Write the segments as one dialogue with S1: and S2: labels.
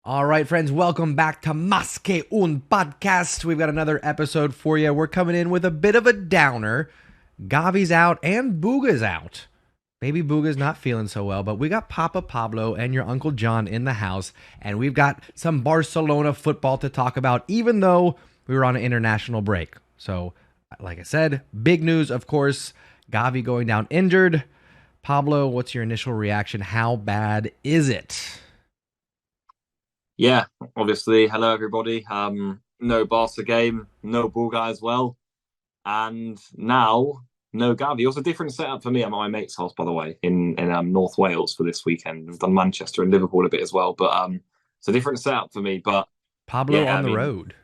S1: All right, friends, welcome back to Mas que un podcast. We've got another episode for you. We're coming in with a bit of a downer. Gavi's out and Booga's out. Maybe Booga's not feeling so well, but we got Papa Pablo and your Uncle John in the house, and we've got some Barcelona football to talk about, even though we were on an international break. So, like I said, big news, of course, Gavi going down injured. Pablo, what's your initial reaction? How bad is it?
S2: Yeah, obviously. Hello, everybody. No Barca game, no ball guy as well, and now no Gavi. It was a different setup for me. I'm at my mate's house, by the way, in North Wales for this weekend. We've done Manchester and Liverpool a bit as well, but it's a different setup for me. But
S1: Pablo
S2: yeah,
S1: on
S2: I
S1: the
S2: mean,
S1: road.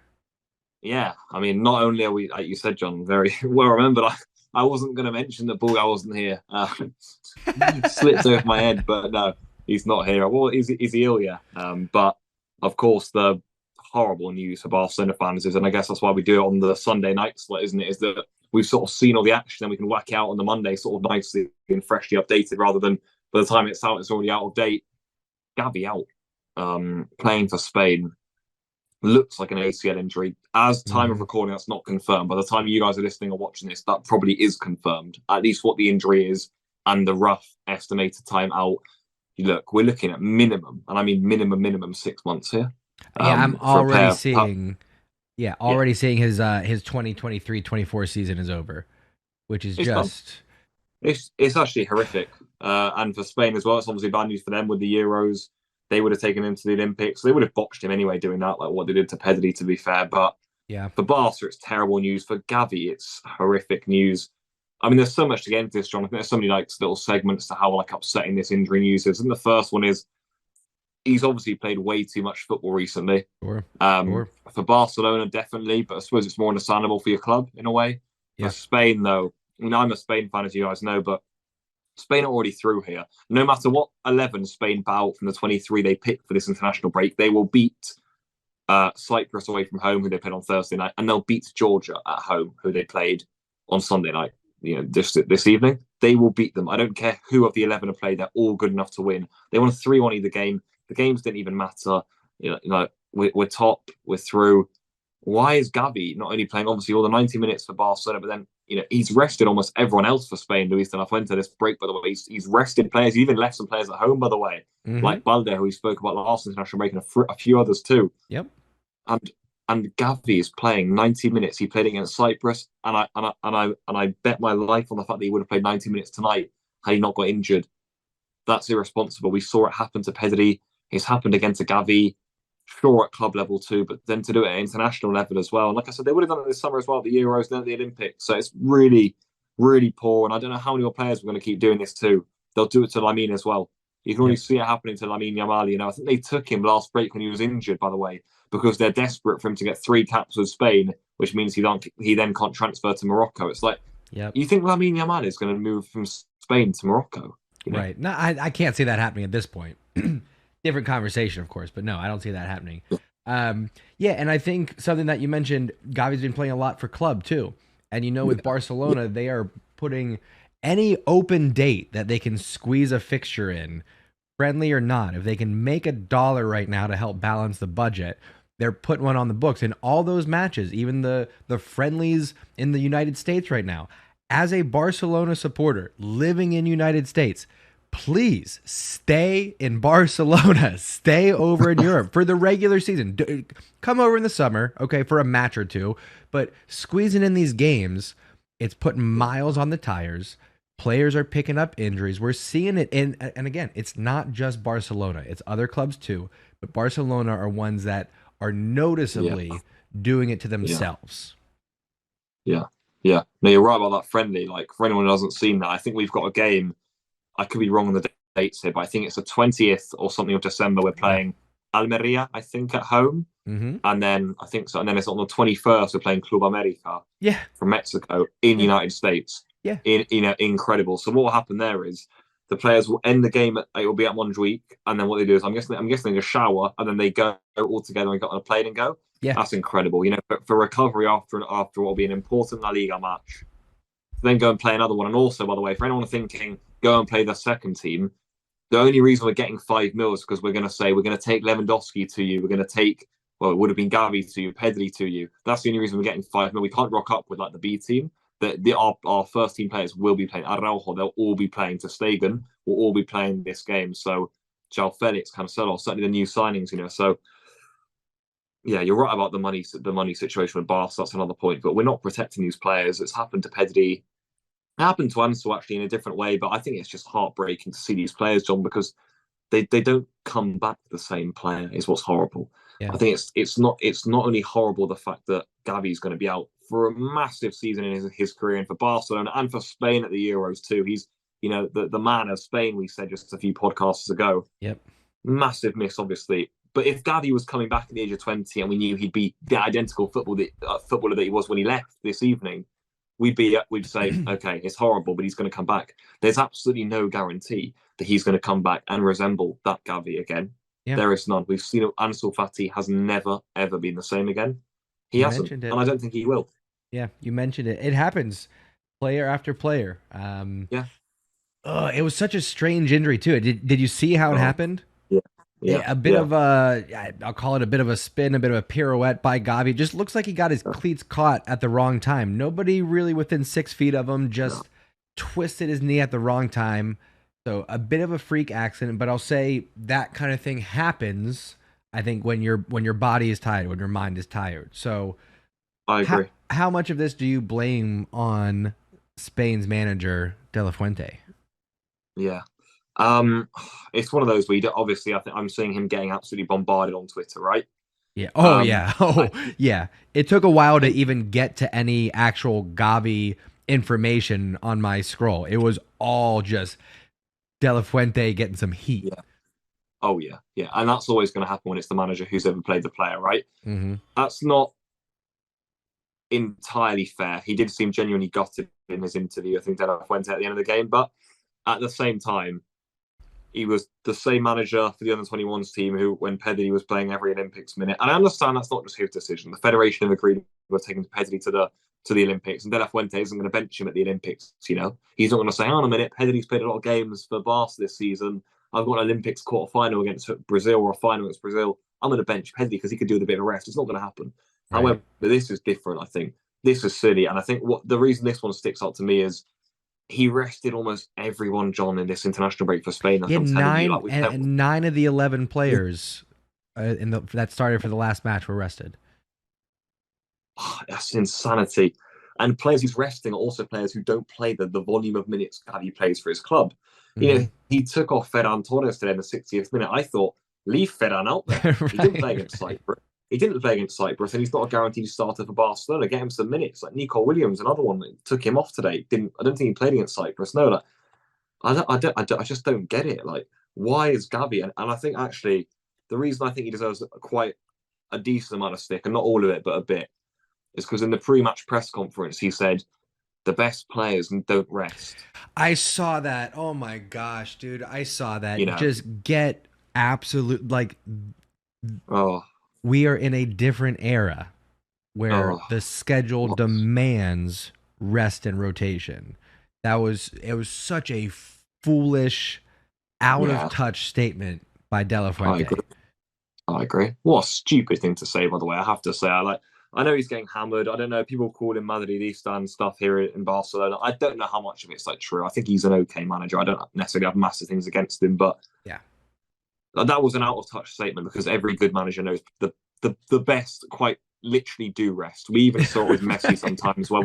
S2: yeah, I mean, not only are we, like you said, John, very well remembered. I wasn't going to mention that ball guy wasn't here. Slipped over my head, but no, he's not here. Well, is he ill? Yeah. But of course, the horrible news for Barcelona fans is, and I guess that's why we do it on the Sunday night slot, isn't it? Is that we've sort of seen all the action and we can whack out on the Monday sort of nicely and freshly updated rather than by the time it's out, it's already out of date. Gavi out, playing for Spain. Looks like an ACL injury. As time of
S1: Mm-hmm.
S2: recording, that's not confirmed. By the time you guys are listening or watching this, that probably is confirmed. At least what the injury is and the rough estimated time out. Look, we're looking at minimum, and I mean minimum 6 months here.
S1: Yeah, I'm
S2: For a
S1: already
S2: player.
S1: seeing yeah,
S2: Yeah,
S1: already seeing his 2023-24 season is over, which is
S2: it's done.
S1: just
S2: It's actually horrific. And for Spain as well, it's obviously bad news for them with the Euros. They would have taken him to the Olympics. They would have botched him anyway doing that, like what they did to Pedri, to be fair. But
S1: yeah.
S2: for Barca, it's terrible news. For Gavi, it's horrific news. I mean, there's so much to get into this, John. I think there's so many like little segments to how like upsetting this injury news is. And the first one is he's obviously played way too much football recently.
S1: Sure.
S2: Um,
S1: Sure.
S2: for Barcelona, definitely, but I suppose it's more understandable for your club in a way. For
S1: Yeah.
S2: Spain, though, I mean, I'm a Spain fan, as you guys know, but Spain are already through here. No matter what 11 Spain bow from the 23 they picked for this international break, they will beat Cyprus away from home, who they played on Thursday night, and they'll beat Georgia at home, who they played on Sunday night. You know, this evening, they will beat them. I don't care who of the 11 have played; they're all good enough to win. They won 3-1 either game. The games didn't even matter. We're top, we're through. Why is Gavi not only playing obviously all the 90 minutes for Barcelona, but then he's rested almost everyone else for Spain. Luis de la Fuente this break, by the way, he's rested players. He even left some players at home, by the way,
S1: Mm-hmm.
S2: like Balde, who we spoke about last international break, and a few others too.
S1: Yep.
S2: And Gavi is playing 90 minutes. He played against Cyprus, and I bet my life on the fact that he would have played 90 minutes tonight had he not got injured. That's irresponsible. We saw it happen to Pedri. It's happened again to Gavi. Sure, at club level too, but then to do it at international level as well. And like I said, they would have done it this summer as well, the Euros, then the Olympics. So it's really, really poor. And I don't know how many more players are going to keep doing this too. They'll do it to Lamine as well. You can already
S1: Yep.
S2: see it happening to Lamine Yamal. I think they took him last break when he was injured, by the way, because they're desperate for him to get 3 caps with Spain, which means he then can't transfer to Morocco. It's like,
S1: Yep.
S2: you think Lamine Yamal is going to move from Spain to Morocco? You know,
S1: Right. No, I can't see that happening at this point. Different conversation, of course, but no, I don't see that happening. Yeah, and I think something that you mentioned, Gavi's been playing a lot for club too. And with Barcelona, they are putting any open date that they can squeeze a fixture in, friendly or not, if they can make $1 right now to help balance the budget, they're putting one on the books in all those matches, even the friendlies in the United States right now. As a Barcelona supporter living in United States, please stay in Barcelona, stay over in Europe for the regular season. Come over in the summer, okay, for a match or two, but squeezing in these games, it's putting miles on the tires. Players are picking up injuries. We're seeing it in, and again, it's not just Barcelona, it's other clubs too, but Barcelona are ones that are
S2: yeah,
S1: noticeably doing it to
S2: yeah.
S1: themselves.
S2: Yeah, yeah. No, you're right about that friendly. Like for anyone who hasn't seen that, I think we've got a game. I could be wrong on the dates here, but I think it's the 20th or something of December. We're
S1: Yeah.
S2: playing Almeria, I think, at home,
S1: Mm-hmm.
S2: and then I think so. And then it's on the 21st. We're playing Club America
S1: Yeah.
S2: from Mexico in
S1: Yeah.
S2: United States.
S1: Yeah.
S2: Incredible. So what will happen there is the players will end the game. It will be at Montjuic, and then what they do is I'm guessing they just shower and then they go all together and get on a plane and go.
S1: Yeah.
S2: That's incredible. For recovery after what will be an important La Liga match, then go and play another one. And also, by the way, for anyone thinking go and play the second team, The only reason we're getting 5 mil is because we're going to say we're going to take Lewandowski to you. We're going to take, well, it would have been Gavi to you, Pedri to you. That's the only reason we're getting 5 mil. We can't rock up with like the B team. Our first team players will be playing. Araujo, they'll all be playing. To Stegen will all be playing this game. So, João Felix, Cancelo, certainly the new signings, you know. So, yeah, you're right about the money situation with Barca. That's another point. But we're not protecting these players. It's happened to Pedri. It happened to Ansel actually in a different way. But I think it's just heartbreaking to see these players, John, because they don't come back the same player. Is what's horrible.
S1: Yeah.
S2: I think it's not only horrible the fact that Gavi's going to be out for a massive season in his career and for Barcelona and for Spain at the Euros too. He's the man of Spain. We said just a few podcasts ago.
S1: Yep.
S2: Massive miss, obviously. But if Gavi was coming back at the age of 20 and we knew he'd be the identical footballer that he was when he left this evening, we'd say, okay, it's horrible, but he's going to come back. There's absolutely no guarantee that he's going to come back and resemble that Gavi again. Yeah. There is none. We've seen it. Ansu Fati has never, ever been the same again. He hasn't, and I don't think he will.
S1: Yeah, you mentioned it. It happens player after player.
S2: Yeah.
S1: It was such a strange injury, too. Did you see how it happened?
S2: Yeah.
S1: A bit of I'll call it a bit of a spin, a bit of a pirouette by Gavi. Just looks like he got his cleats caught at the wrong time. Nobody really within 6 feet of him, just twisted his knee at the wrong time. So a bit of a freak accident, but I'll say that kind of thing happens, I think, when your body is tired, when your mind is tired. So
S2: I agree.
S1: How much of this do you blame on Spain's manager, De La Fuente?
S2: Yeah. It's one of those where obviously I think I'm seeing him getting absolutely bombarded on Twitter, right?
S1: Yeah. Yeah. It took a while to even get to any actual Gavi information on my scroll. It was all just De La Fuente getting some heat.
S2: Yeah. Oh yeah, yeah, and that's always going to happen when it's the manager who's ever played the player, right?
S1: Mm-hmm.
S2: That's not entirely fair. He did seem genuinely gutted in his interview, I think, De La Fuente at the end of the game, but at the same time, he was the same manager for the under-21s team who, when Pedri was playing every Olympics minute, and I understand that's not just his decision. The federation have agreed with taking Pedri to the Olympics, and De La Fuente isn't going to bench him at the Olympics. You know, he's not going to say, "Hang on a minute, Pedri's played a lot of games for Barca this season. I've got an Olympics quarter-final against Brazil or a final against Brazil. I'm going to bench Pedri because he could do with a bit of rest." It's not going to happen. Right. However, this is different. I think this is silly, and I think what the reason this one sticks out to me is he rested almost everyone, John, in this international break for Spain.
S1: Yeah, nine of the 11 players that started for the last match were rested.
S2: Oh, that's insanity. And players he's resting are also players who don't play the volume of minutes Gavi plays for his club. Mm-hmm. You know, he took off Ferran Torres today in the 60th minute. I thought, leave Ferran out there. Right. He didn't play against Cyprus. And he's not a guaranteed starter for Barcelona. Get him some minutes. Like Nico Williams, another one that took him off today. I don't think he played against Cyprus. No, like, I just don't get it. Like, why is Gavi? And I think actually the reason I think he deserves quite a decent amount of stick, and not all of it, but a bit, is because in the pre-match press conference he said the best players don't rest.
S1: I saw that. Oh my gosh, dude! I saw that. You know, just get absolute we are in a different era where the schedule demands rest and rotation. It was such a foolish, out of touch statement by De La Fuente.
S2: I agree. What a stupid thing to say, by the way. I have to say, I know he's getting hammered. I don't know. People call him Madridista and stuff here in Barcelona. I don't know how much of it's true. I think he's an okay manager. I don't necessarily have massive things against him, but
S1: yeah,
S2: that was an out of touch statement because every good manager knows the best quite literally do rest. We even saw it with Messi sometimes where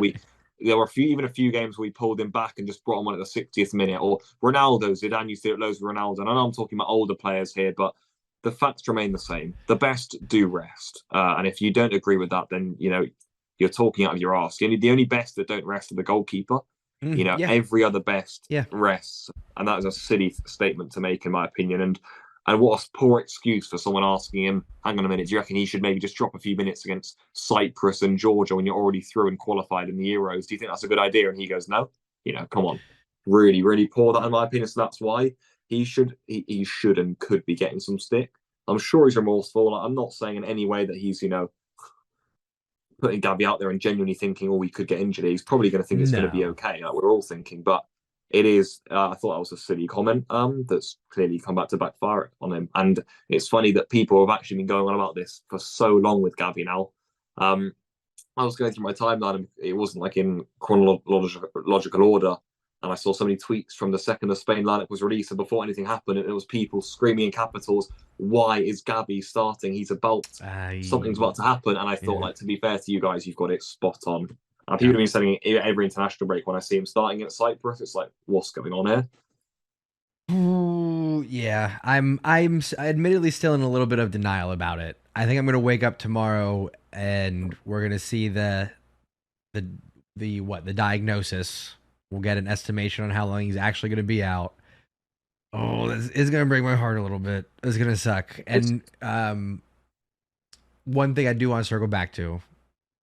S2: there were a few games where we pulled him back and just brought him on at the 60th minute. Or Ronaldo, Zidane used to do it loads with Ronaldo. And I know I'm talking about older players here, but the facts remain the same. The best do rest. And if you don't agree with that, then, you know, you're talking out of your arse. The only best that don't rest are the goalkeeper. Every other best rests. And that is a silly statement to make, in my opinion. And what a poor excuse for someone asking him, hang on a minute, do you reckon he should maybe just drop a few minutes against Cyprus and Georgia when you're already through and qualified in the Euros? Do you think that's a good idea? And he goes, no. You know, come on. Really, really poor, that in my opinion. So that's why he should and could be getting some stick. I'm sure he's remorseful. I'm not saying in any way that he's, you know, putting Gavi out there and genuinely thinking, oh, he could get injured. He's probably going to think it's going to be okay. Like we're all thinking. But it is. I thought that was a silly comment. That's clearly come back to backfire on him. And it's funny that people have actually been going on about this for so long with Gavi now. I was going through my timeline, and it wasn't like in chronological order. And I saw so many tweets from the second the Spain lineup was released, and before anything happened, it was people screaming in capitals, "Why is Gavi starting? Something's about to happen." And I thought,
S1: Yeah.
S2: like, to be fair to you guys, you've got it spot on. And people
S1: Yeah.
S2: have been saying every international break when I see him starting at Cyprus, it's like, what's going on here?
S1: Ooh, yeah, I'm admittedly still in a little bit of denial about it. I think I'm gonna wake up tomorrow and we're gonna see the the diagnosis. We'll get an estimation on how long he's actually gonna be out. Oh, this is gonna break my heart a little bit. It's gonna suck. And one thing I do want to circle back to,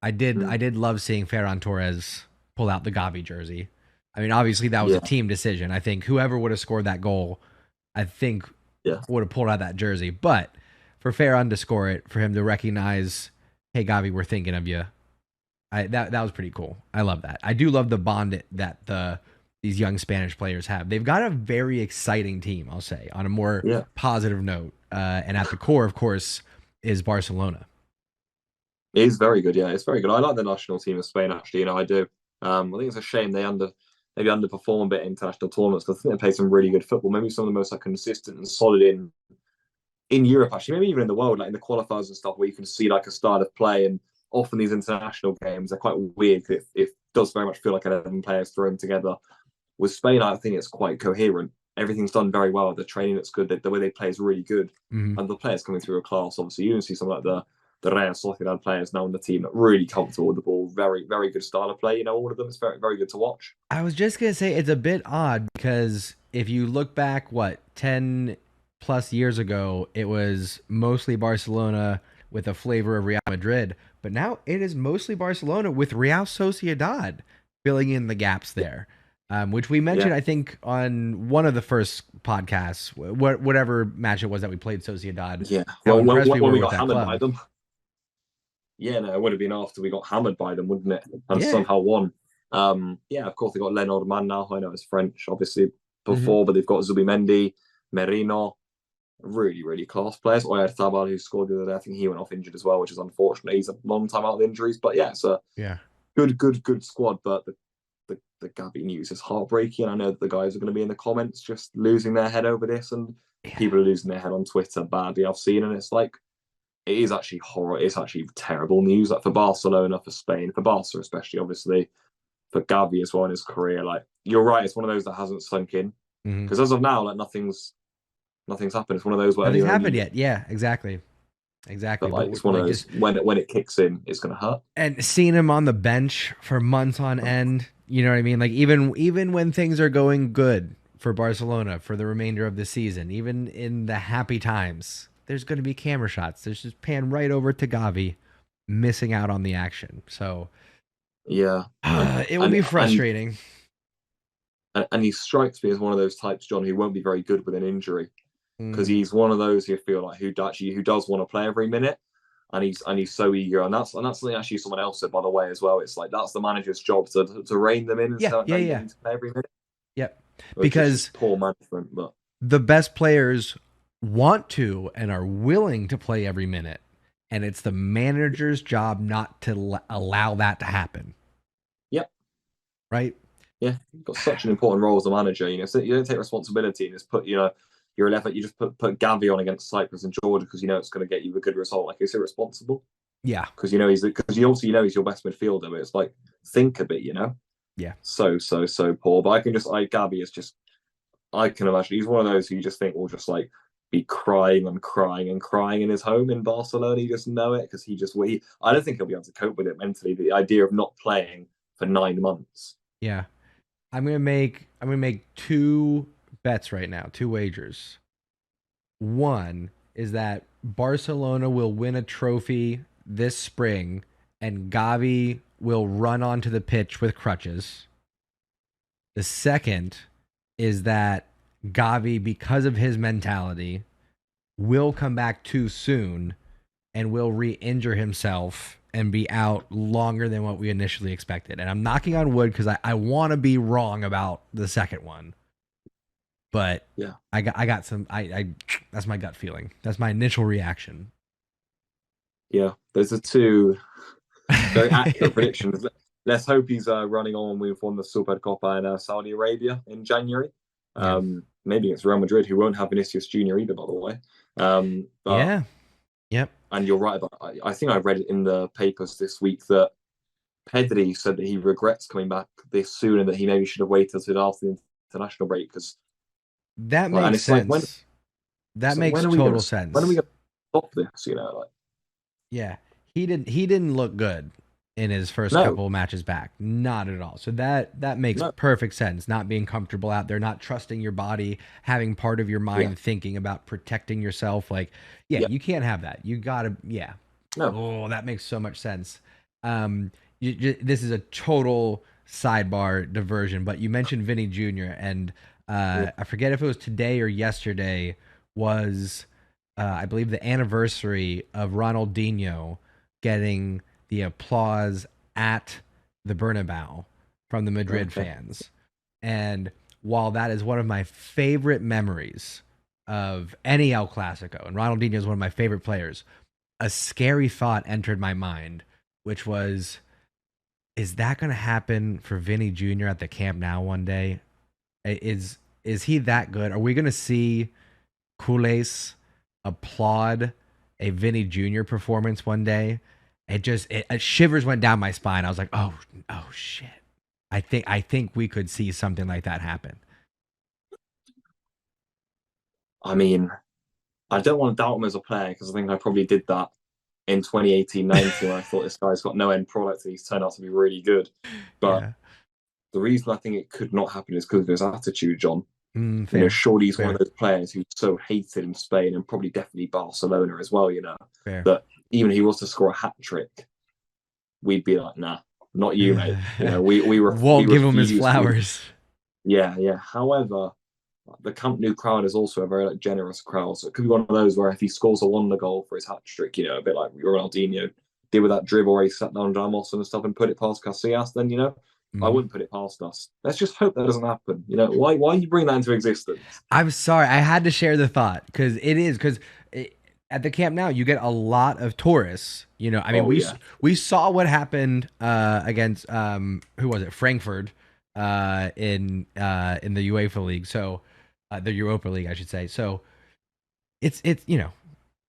S1: I did love seeing Ferran Torres pull out the Gavi jersey. I mean, obviously that was a team decision. I think whoever would have scored that goal, I think would have pulled out that jersey. But for Ferran to score it, for him to recognize, hey Gavi, we're thinking of you. That was pretty cool. I love that. I do love the bond that these young Spanish players have. They've got a very exciting team, I'll say, on a more positive note. And at the core, of course, is Barcelona.
S2: It is very good. Yeah, it's very good. I like the national team of Spain, actually. I do. I think it's a shame they maybe underperform a bit in international tournaments, because I think they play some really good football. Maybe some of the most like consistent and solid in Europe, actually. Maybe even in the world, like in the qualifiers and stuff, where you can see like a style of play. And often these international games are quite weird. It does very much feel like 11 players thrown together. With Spain, I think it's quite coherent. Everything's done very well. The training that's good. The way they play is really good. And the players coming through a class. Obviously, you can see some like the Real Sociedad players now on the team that really comfortable with the ball. Very, very good style of play. All of them. It's very, very good to watch.
S1: I was just going to say it's a bit odd because if you look back, 10 plus years ago, it was mostly Barcelona with a flavor of Real Madrid. But now it is mostly Barcelona with Real Sociedad filling in the gaps there, which we mentioned, I think, on one of the first podcasts, whatever match it was that we played Sociedad.
S2: Yeah.
S1: How
S2: Well,
S1: impressed we were
S2: when we
S1: with
S2: got
S1: that
S2: hammered
S1: club.
S2: by them. Yeah, no, it would have been after we got hammered by them, wouldn't it? And somehow won. Of course, they got Leonard Man now. I know it's French, obviously, before, but they've got Zubimendi, Merino, really, really class players. Oyarzabal, who scored the other day, I think he went off injured as well, which is unfortunate. He's a long time out of injuries. But yeah, it's a good squad. But the Gavi news is heartbreaking. I know that the guys are going to be in the comments just losing their head over this, and people are losing their head on Twitter badly. I've seen, and it's like, it is actually horror. It's actually terrible news. Like for Barcelona, for Spain, for Barca especially, obviously, for Gavi as well in his career. Like, you're right, it's one of those that hasn't sunk in, because as of now, like nothing's happened. It's one of those where
S1: nothing's happened yet. Yeah, exactly.
S2: But like, it's one of those, when it kicks in, it's gonna hurt.
S1: And seeing him on the bench for months on end, you know what I mean? Like even when things are going good for Barcelona for the remainder of the season, even in the happy times, there's going to be camera shots. There's just pan right over to Gavi, missing out on the action. So it will be frustrating.
S2: And he strikes me as one of those types, John, who won't be very good with an injury, because he's one of those who feel like who does want to play every minute, and he's so eager, and that's something actually someone else said, by the way, as well. It's like that's the manager's job to rein them in and to play every minute.
S1: Yep, because
S2: poor management, but
S1: the best players want to and are willing to play every minute, and it's the manager's job not to allow that to happen.
S2: Yep.
S1: Right.
S2: Yeah, you've got such an important role as a manager. So you don't take responsibility and just put your 11. You just put Gavi on against Cyprus and Georgia because it's going to get you a good result. Like, it's irresponsible.
S1: Yeah,
S2: because he's your best midfielder. But it's like, think a bit,
S1: Yeah.
S2: So poor. But Gavi is just, I can imagine he's one of those who you just think will just like be crying and crying and crying in his home in Barcelona. You just know it because I don't think he'll be able to cope with it mentally. The idea of not playing for 9 months.
S1: Yeah. I'm gonna make 2 bets right now, 2 wagers. One is that Barcelona will win a trophy this spring and Gavi will run onto the pitch with crutches. The second is that Gavi, because of his mentality, will come back too soon and will re-injure himself and be out longer than what we initially expected. And I'm knocking on wood because I want to be wrong about the second one. But
S2: Yeah.
S1: I got some I that's my gut feeling. That's my initial reaction.
S2: Yeah, those are two very accurate predictions. Let's hope he's running on. We've won the Supercopa in Saudi Arabia in January.
S1: Yeah.
S2: Maybe it's Real Madrid, who won't have Vinicius Junior either, by the way. But
S1: Yeah. Yep.
S2: and you're right about. I think I read it in the papers this week that Pedri said that he regrets coming back this soon and that he maybe should have waited until after the international break because.
S1: That
S2: And
S1: makes
S2: it's like
S1: sense. That makes
S2: when are we gonna
S1: total
S2: when are we
S1: sense.
S2: gonna stop this? You know, like
S1: Yeah. He didn't look good in his first
S2: no,
S1: couple of matches back. Not at all. So that makes
S2: no,
S1: perfect sense. Not being comfortable out there, not trusting your body, having part of your
S2: yeah,
S1: mind thinking about protecting yourself. Like, yeah,
S2: yeah,
S1: you can't have that. You gotta, yeah.
S2: no,
S1: Oh, that makes so much sense. This is a total sidebar diversion, but you mentioned Vinny Jr. and
S2: yeah,
S1: I forget if it was today or yesterday was I believe the anniversary of Ronaldinho getting the applause at the Bernabeu from the Madrid
S2: okay,
S1: fans. And while that is one of my favorite memories of any El Clasico, and Ronaldinho is one of my favorite players, a scary thought entered my mind, which was, is that going to happen for Vinny Jr. at the Camp Nou one day? Is he that good? Are we going to see Culés applaud a Vinny Jr. performance one day? It shivers went down my spine. I was like, oh shit. I think we could see something like that happen.
S2: I mean, I don't want to doubt him as a player because I think I probably did that in 2018-19 when I thought this guy's got no end product and he's turned out to be really good. But
S1: Yeah.
S2: the reason I think it could not happen is because of his attitude, John.
S1: Fair.
S2: Surely he's one of
S1: Fair.
S2: those players who's so hated in Spain and probably definitely Barcelona as well,
S1: Fair.
S2: that even if he was to score a hat trick, we'd be like, nah, not you, mate. We
S1: Won't give him his
S2: refuse.
S1: flowers.
S2: Yeah, yeah. However, the Camp Nou crowd is also a very generous crowd, so it could be one of those where if he scores a wonder goal for his hat trick, a bit like Ronaldinho did with that dribble where he sat down Ramos and stuff and put it past Casillas, then I
S1: Mhm.
S2: wouldn't put it past us. Let's just hope that doesn't happen. Why you bring that into existence?
S1: I'm sorry. I had to share the thought because at the Camp Nou you get a lot of tourists. I mean
S2: Oh yeah,
S1: we saw what happened against who was it, Frankfurt, in the UEFA League. So the Europa League, I should say. So it's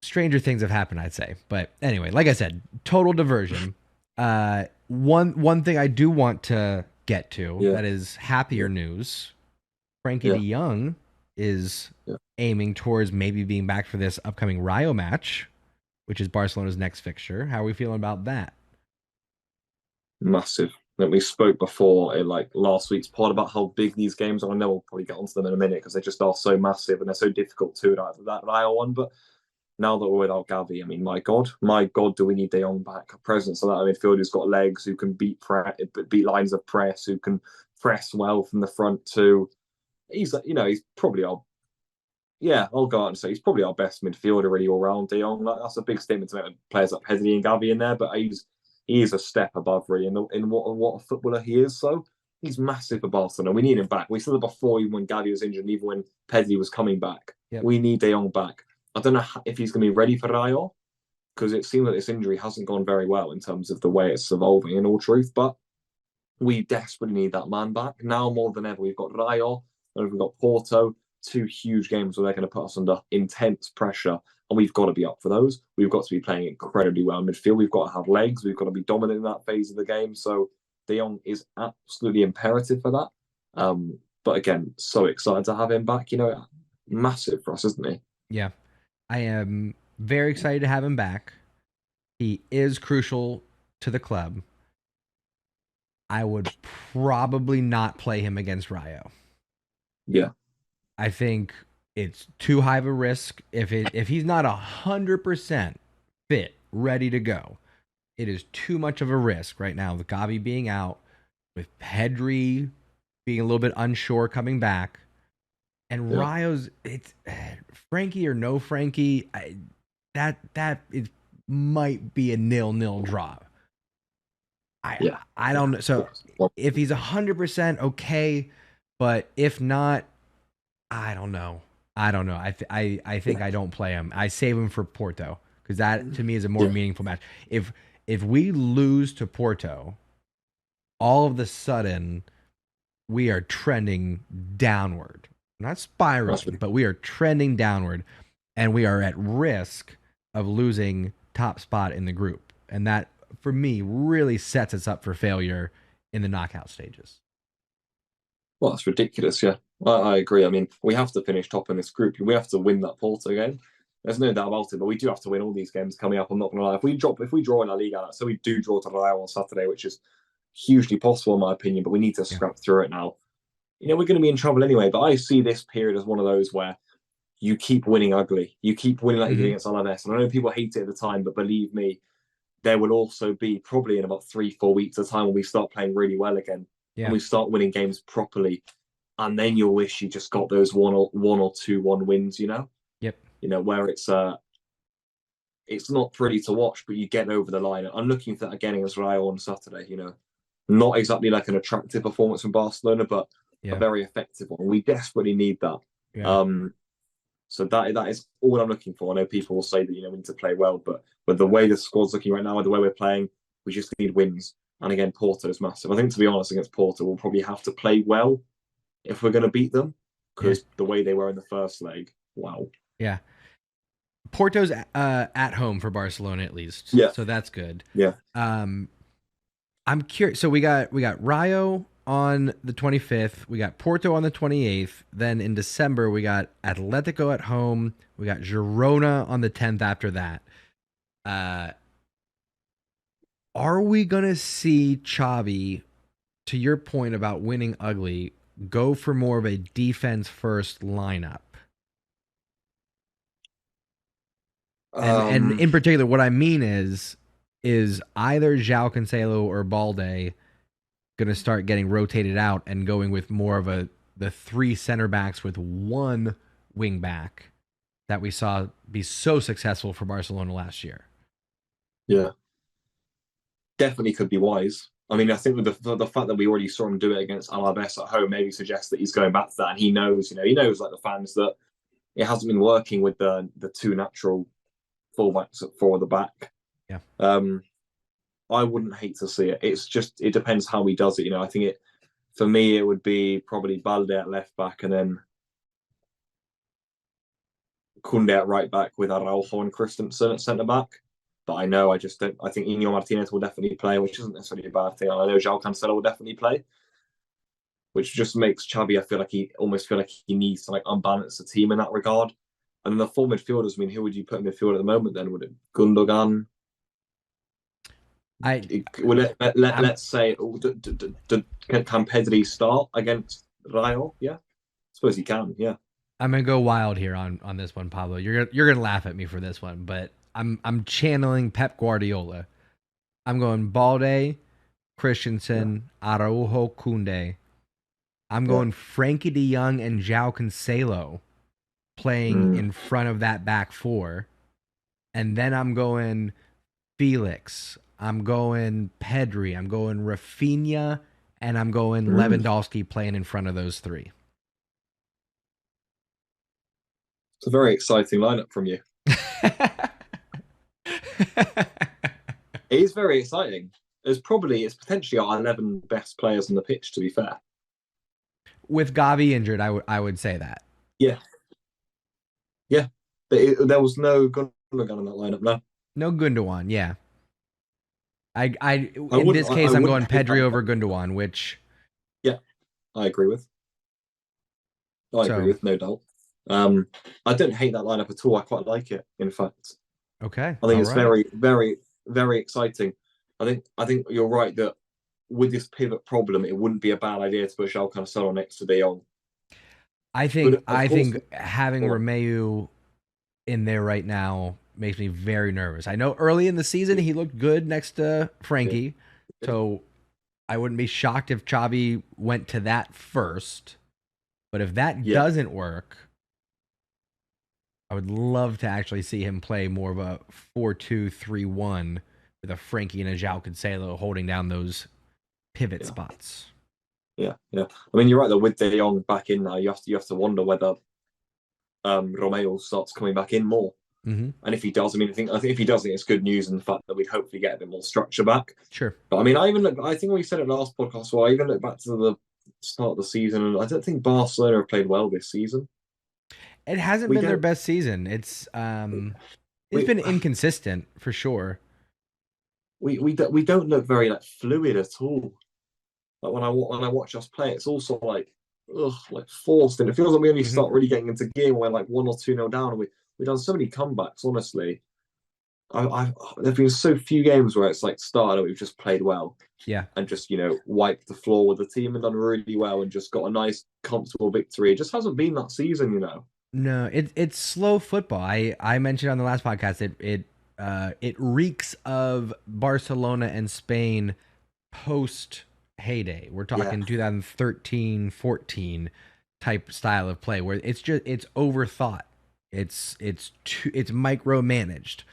S1: stranger things have happened, I'd say. But anyway, like I said, total diversion. One thing I do want to get to
S2: yeah,
S1: that is happier
S2: yeah,
S1: news. Frenkie De
S2: yeah,
S1: Jong is
S2: yeah.
S1: aiming towards maybe being back for this upcoming Rio match, which is Barcelona's next fixture. How are we feeling about that?
S2: Massive. Like we spoke before in like last week's pod about how big these games are. I know we'll probably get onto them in a minute because they just are so massive and they're so difficult to that Rio one. But now that we're without Gavi, I mean, my God, do we need De Jong back? A presence of that midfield who's got legs, who can beat lines of press, who can press well from the front too. He's probably I'll go out and say he's probably our best midfielder really all round. De Jong, that's a big statement to make with players like Pedri and Gavi in there, but he is a step above really in what a footballer he is. So he's massive for Barcelona. We need him back. We said it before, even when Gavi was injured, and even when Pedri was coming back.
S1: Yep.
S2: We need De Jong back. I don't know if he's going to be ready for Rayo because it seems like this injury hasn't gone very well in terms of the way it's evolving. In all truth, but we desperately need that man back now more than ever. We've got Rayo and we've got Porto, two huge games where they're going to put us under intense pressure, and we've got to be up for those. We've got to be playing incredibly well in midfield. We've got to have legs. We've got to be dominant in that phase of the game. So De Jong is absolutely imperative for that. But again, so excited to have him back. Massive for us, isn't he?
S1: Yeah, I am very excited to have him back. He is crucial to the club. I would probably not play him against Rayo.
S2: Yeah.
S1: I think it's too high of a risk if he's not 100% fit, ready to go. It is too much of a risk right now with Gavi being out, with Pedri being a little bit unsure coming back, and
S2: Yeah.
S1: Rayo's it's Frankie or no Frankie. That might be a 0-0 draw. I
S2: Yeah,
S1: I
S2: yeah,
S1: don't know.
S2: of
S1: So
S2: course.
S1: if he's 100% okay, but if not, I don't know. I don't know. I think
S2: Yeah,
S1: I don't play him. I save him for Porto because that to me is a more
S2: yeah.
S1: meaningful match. If we lose to Porto, all of the sudden we are trending downward. Not
S2: That's
S1: spiraling,
S2: really
S1: but we are trending downward and we are at risk of losing top spot in the group. And that for me really sets us up for failure in the knockout stages.
S2: well, that's ridiculous. Yeah, I agree. I mean, we have to finish top in this group. We have to win that Porto game. There's no doubt about it. But we do have to win all these games coming up. I'm not going to lie. If we draw in La Liga, so we do draw to Real on Saturday, which is hugely possible in my opinion. But we need to
S1: Yeah.
S2: scrap through it now. We're going to be in trouble anyway. But I see this period as one of those where you keep winning ugly. You keep winning like you did
S1: Mm-hmm.
S2: against Alaves. And I know people hate it at the time, but believe me, there will also be probably in about 3-4 weeks of time when we start playing really well again and
S1: Yeah.
S2: we start winning games properly. And then you'll wish you just got those one or 2-1 wins,
S1: Yep.
S2: Where it's not pretty to watch, but you get over the line. I'm looking for that again against Real on Saturday, Not exactly like an attractive performance from Barcelona, but a
S1: Yeah.
S2: very effective one. We desperately need that.
S1: Yeah.
S2: So that is all I'm looking for. I know people will say that we need to play well, but the way the squad's looking right now, and the way we're playing, we just need wins. And again, Porto is massive. I think to be honest, against Porto, we'll probably have to play well if we're going to beat them
S1: Yeah.
S2: because the way they were in the first leg, wow.
S1: Yeah. Porto's at home for Barcelona at least,
S2: Yeah,
S1: so that's good.
S2: yeah,
S1: Um, I'm curious. So we got Rayo on the 25th. We got Porto on the 28th. Then in December we got Atletico at home. We got Girona on the 10th. After that, uh, are we gonna see Xavi? To your point about winning ugly, go for more of a defense first lineup. And
S2: um,
S1: in particular, what I mean is either João Cancelo or Balde going to start getting rotated out and going with more of the three center backs with one wing back that we saw be so successful for Barcelona last year.
S2: yeah, definitely could be wise. I mean, I think with the fact that we already saw him do it against Alaves at home, maybe suggests that he's going back to that, and he knows like the fans that it hasn't been working with the two natural fullbacks at four at the back.
S1: Yeah.
S2: I wouldn't hate to see it. It depends how he does it. I think for me it would be probably Balde at left back and then Kunde at right back with Araujo and Christensen at centre back. But I just don't. I think Inigo Martinez will definitely play, which isn't necessarily a bad thing. And I know João Cancelo will definitely play, which just makes Xavi. I feel like he almost feel like he needs to like unbalance the team in that regard. And then the full midfielders. I mean, who would you put in midfield at the moment? Then would it Gundogan?
S1: I
S2: Let's say can Pedri start against Rayo? Yeah, I suppose he can. Yeah,
S1: I'm gonna go wild here on this one, Pablo. You're gonna laugh at me for this one, but I'm channeling Pep Guardiola. I'm going Balde,
S2: yeah,
S1: Christensen, Araujo, Kunde. I'm
S2: yeah.
S1: going Frenkie De Jong and João Cancelo playing
S2: Mm,
S1: in front of that back four. And then I'm going Felix. I'm going Pedri. I'm going Rafinha. And I'm going
S2: mm.
S1: Lewandowski playing in front of those three.
S2: It's a very exciting lineup from you. It is very exciting. It's potentially our 11 best players on the pitch. To be fair,
S1: With Gavi injured, I would say that.
S2: yeah, yeah. There was no Gundogan in that lineup. No,
S1: No Gundogan, yeah. I
S2: I
S1: in
S2: wouldn't.
S1: this
S2: I
S1: case I'm going
S2: wouldn't hate
S1: Pedri
S2: that.
S1: over Gundogan, which
S2: Yeah, I agree with. I agree
S1: so
S2: with, no doubt. I don't hate that lineup at all. I quite like it. In fact,
S1: okay,
S2: I think
S1: all
S2: it's
S1: right.
S2: very, very, very exciting. I think you're right that with this pivot problem, it wouldn't be a bad idea to put João Cancelo next to De Jong.
S1: I think
S2: But of
S1: I
S2: course,
S1: think having Romeu in there right now makes me very nervous. I know early in the season
S2: yeah,
S1: he looked good next to
S2: yeah,
S1: Frankie, so I wouldn't be shocked if Xavi went to that first. But if that
S2: yeah,
S1: doesn't work, I would love to actually see him play more of a 4-2-3-1 with a Frenkie and a João Cancelo holding down those pivot
S2: Yeah,
S1: spots.
S2: yeah. I mean, you're right though. With De Jong back in now, you have to wonder whether Romeo starts coming back in more.
S1: Mm-hmm.
S2: And if he does, I think if he does, it's good news in the fact that we'd hopefully get a bit more structure back.
S1: Sure.
S2: But I mean, I think we said it last podcast. Well, I even look back to the start of the season, and I don't think Barcelona have played well this season.
S1: It hasn't
S2: We
S1: been their
S2: don't.
S1: best season. It's
S2: We
S1: been inconsistent for sure.
S2: we don't look very like fluid at all. Like when I watch us play, it's also like forced, and it feels like we only
S1: Mm-hmm.
S2: start really getting into gear when we're like 1 or 2 nil down. And we've done so many comebacks. Honestly, there've been so few games where it's like started and we've just played well
S1: Yeah.
S2: and just wiped the floor with the team and done really well and just got a nice comfortable victory. It just hasn't been that season.
S1: No, it's slow football. I mentioned on the last podcast it reeks of Barcelona and Spain post heyday. We're
S2: Yeah,
S1: talking 2013, 14 type style of play where it's overthought. It's micromanaged.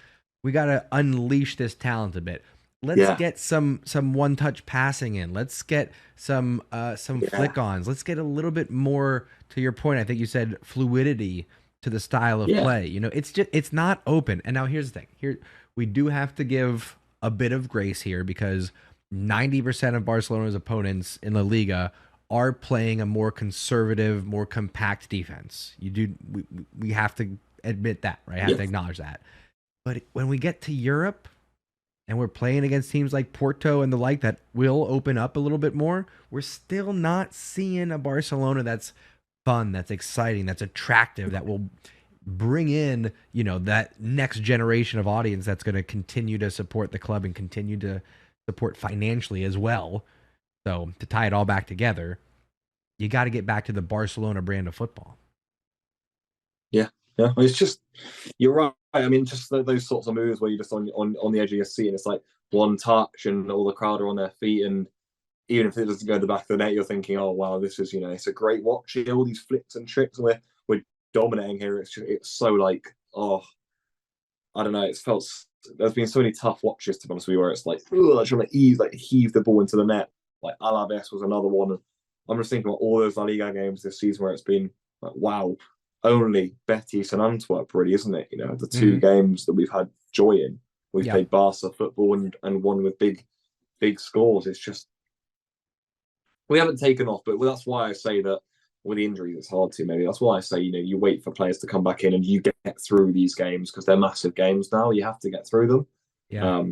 S1: We got to unleash this talent a bit. Let's
S2: yeah,
S1: get some one touch passing in. Let's get some
S2: yeah,
S1: flick ons. Let's get a little bit more to your point. I think you said fluidity to the style of
S2: yeah,
S1: play. It's not open. And now here's the thing. Here we do have to give a bit of grace here because 90% of Barcelona's opponents in La Liga are playing a more conservative, more compact defense. We have to admit that, right? Have
S2: yeah,
S1: to acknowledge that. But when we get to Europe and we're playing against teams like Porto and the like that will open up a little bit more, we're still not seeing a Barcelona that's fun, that's exciting, that's attractive, that will bring in, that next generation of audience that's going to continue to support the club and continue to support financially as well. So to tie it all back together, you got to get back to the Barcelona brand of football.
S2: yeah, yeah. It's just you're right. I mean, just those sorts of moves where you're just on the edge of your seat and it's like one touch and all the crowd are on their feet and even if it doesn't go to the back of the net, you're thinking, oh wow, this is it's a great watch here, all these flicks and tricks, and we're dominating here. It's so like I don't know. It's felt there's been so many tough watches to be honest with you, where it's like trying to heave the ball into the net. Like Alaves was another one. And I'm just thinking about all those La Liga games this season where it's been like wow, only Betis and Antwerp really, isn't it? The two
S1: Mm-hmm.
S2: games that we've had joy in. We've
S1: Yeah.
S2: played Barca football and won with big scores. It's just we haven't taken off, but that's why I say that with the injuries, it's hard to maybe. That's why I say you wait for players to come back in and you get through these games because they're massive games now. You have to get through them.
S1: Yeah.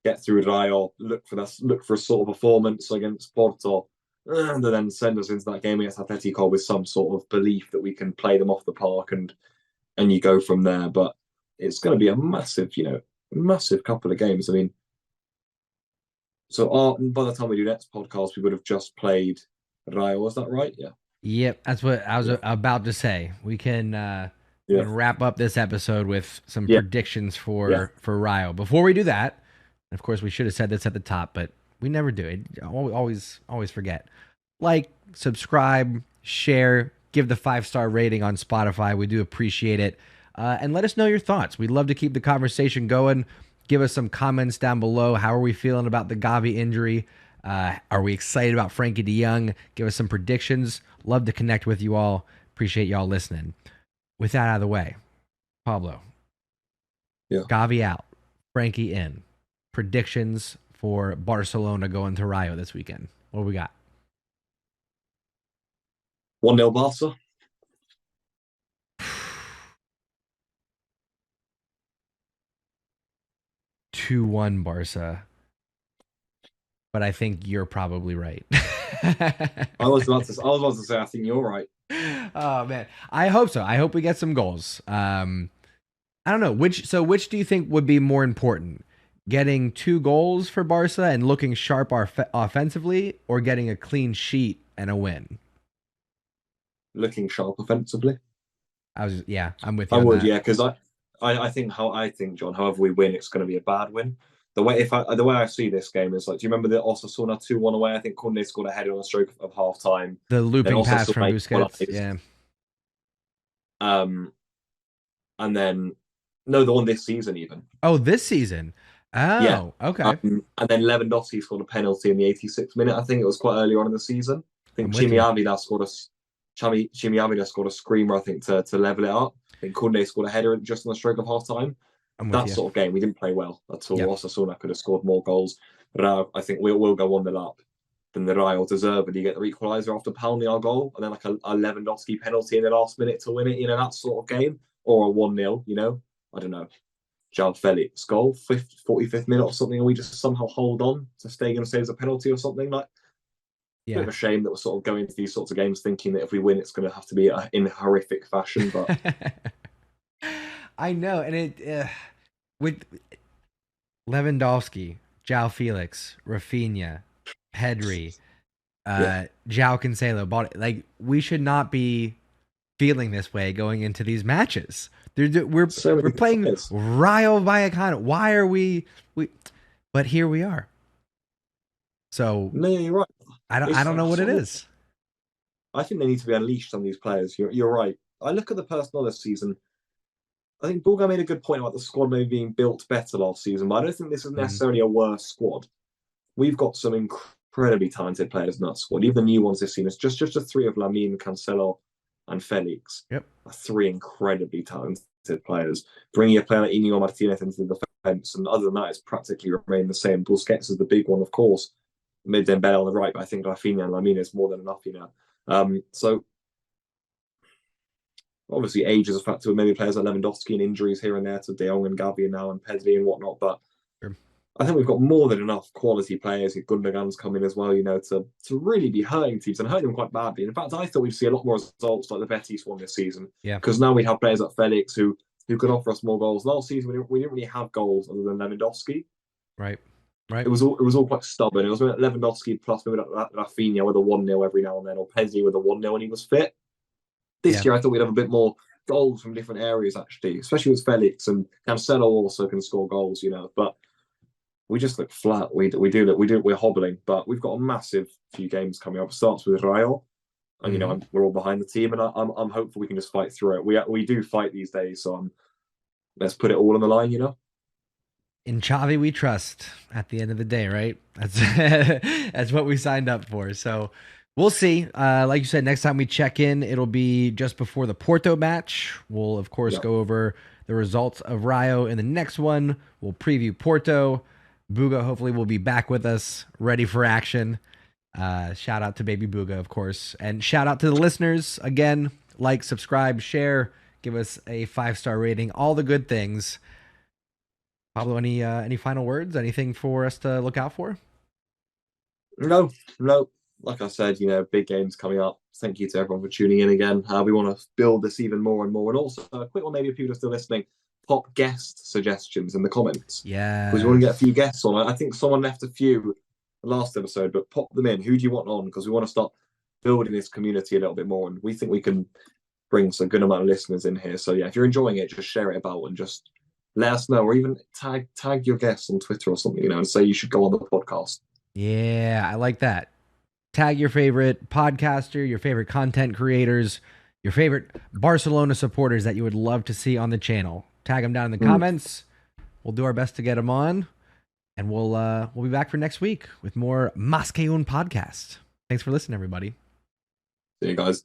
S2: Get through Rayo, look for a sort of performance against Porto, and then send us into that game against Atletico with some sort of belief that we can play them off the park and you go from there. But it's going to be a massive couple of games. I mean, so by the time we do next podcast, we would have just played Rayo. Was that right? Yeah.
S1: Yep, that's what I was
S2: Yeah.
S1: about to say. We can
S2: Yeah.
S1: wrap up this episode with some
S2: Yeah.
S1: predictions
S2: Yeah.
S1: for Rio. Before we do that, of course, we should have said this at the top, but we never do it. Always forget. Like, subscribe, share, give the 5-star rating on Spotify. We do appreciate it, and let us know your thoughts. We'd love to keep the conversation going. Give us some comments down below. How are we feeling about the Gavi injury? Are we excited about Frenkie De Jong? Give us some predictions. Love to connect with you all. Appreciate y'all listening. With that out of the way, Pablo,
S2: Yeah.
S1: Gavi out, Frenkie in. Predictions for Barcelona going to Rayo this weekend. What do we got?
S2: 1-0 Barca.
S1: 2-1 Barca. But I think you're probably right.
S2: I was about to say I think you're right.
S1: Oh man, I hope so. I hope we get some goals. I don't know which do you think would be more important? Getting 2 goals for Barca and looking sharp offensively, or getting a clean sheet and a win?
S2: Looking sharp offensively.
S1: I'm with
S2: I
S1: you on
S2: would,
S1: that.
S2: yeah, because I think John, however we win, it's going to be a bad win. The way I see this game is like, do you remember the Osasuna 2-1 away? I think Kunde scored a header on the stroke of half time.
S1: The
S2: Then
S1: looping pass from
S2: Osasuna
S1: Busquets. Yeah.
S2: And then no, the one this season even.
S1: Oh, this season.
S2: Yeah.
S1: Oh, okay.
S2: And then Lewandowski scored a penalty in the 86th minute. I think it was quite early on in the season. I
S1: I'm
S2: think
S1: with you.
S2: Chimi Avida scored a screamer, I think, to level it up. I think Kunde scored a header just on the stroke of half time.
S1: I'm with
S2: That
S1: you.
S2: sort of game, we didn't play well at all.
S1: Yep.
S2: Osasuna could have scored more goals. But I think we'll go 1-0 up. Then the Rayo deservedly get the equaliser after pounding our goal. And then like a Lewandowski penalty in the last minute to win it, that sort of game. Or a 1-0, I don't know. João Felix goal, 45th minute or something, and we just somehow hold on to Stegen saves a penalty or something. Like, bit
S1: Yeah.
S2: of a shame that we're sort of going into these sorts of games thinking that if we win, it's going to have to be in horrific fashion. But
S1: I know, and with Lewandowski, João Felix, Rafinha, Pedri,
S2: yeah,
S1: João Cancelo, like we should not be feeling this way going into these matches. We're
S2: so
S1: we're
S2: many good
S1: playing
S2: players.
S1: Rayo Vallecano. Why are we? But here we are. So
S2: No, you're right.
S1: I
S2: It's
S1: don't know what it
S2: sort of,
S1: is.
S2: I think they need to be unleashed on these players. You're right. I look at the personnel this season. I think Bulgar made a good point about the squad maybe being built better last season, but I don't think this is
S1: Mhm.
S2: necessarily a worse squad. We've got some incredibly talented players in that squad. Even the new ones this season, it's just the three of Lamine, Cancelo, and Felix.
S1: Yep.
S2: Are three incredibly talented players. Bringing a player like Inigo Martinez into the defence, and other than that, it's practically remained the same. Busquets is the big one, of course. Mid Dembele on the right, but I think Rafinha and Lamine is more than enough. So obviously age is a factor with many players like Lewandowski and injuries here and there to De Jong and Gavi now and Pedri and whatnot, but
S1: Sure.
S2: I think we've got more than enough quality players. Gundogan's coming as well, to really be hurting teams and hurting them quite badly. In fact, I thought we'd see a lot more results like the Betis one this season,
S1: Yeah.
S2: because now we have players like Felix who can offer us more goals. Last season we didn't really have goals other than Lewandowski.
S1: Right. Right.
S2: It was all quite stubborn. It was Lewandowski plus maybe Rafinha with a 1-0 every now and then, or Pedri with a 1-0 when he was fit. This
S1: Yeah.
S2: year I thought we'd have a bit more goals from different areas actually, especially with Felix, and Cancelo also can score goals. But we just look flat. We're hobbling, but we've got a massive few games coming up. It starts with Rayo, and
S1: Mm-hmm.
S2: we're all behind the team, and I'm hopeful we can just fight through it. We do fight these days, so let's put it all on the line.
S1: In Xavi we trust at the end of the day, right? That's that's what we signed up for. So we'll see. Like you said, next time we check in, it'll be just before the Porto match. We'll of course
S2: Yeah.
S1: go over the results of Rayo in the next one. We'll preview Porto. Buga hopefully will be back with us, ready for action. Shout out to Baby Buga, of course, and shout out to the listeners again. Like, subscribe, share, give us a 5-star rating, all the good things. Pablo, any final words? Anything for us to look out for?
S2: No, no. Like I said, big games coming up. Thank you to everyone for tuning in again. We want to build this even more and more. And also, a quick one, maybe if people are still listening, pop guest suggestions in the comments.
S1: Yeah.
S2: Because we want to get a few guests on. I think someone left a few last episode, but pop them in. Who do you want on? Because we want to start building this community a little bit more. And we think we can bring some good amount of listeners in here. So yeah, if you're enjoying it, just share it about and just let us know, or even tag your guests on Twitter or something, and say you should go on the podcast.
S1: Yeah, I like that. Tag your favorite podcaster, your favorite content creators, your favorite Barcelona supporters that you would love to see on the channel. Tag them down in the comments. We'll do our best to get them on, and we'll be back for next week with more Mas Que Un podcast. Thanks for listening, everybody.
S2: See you guys.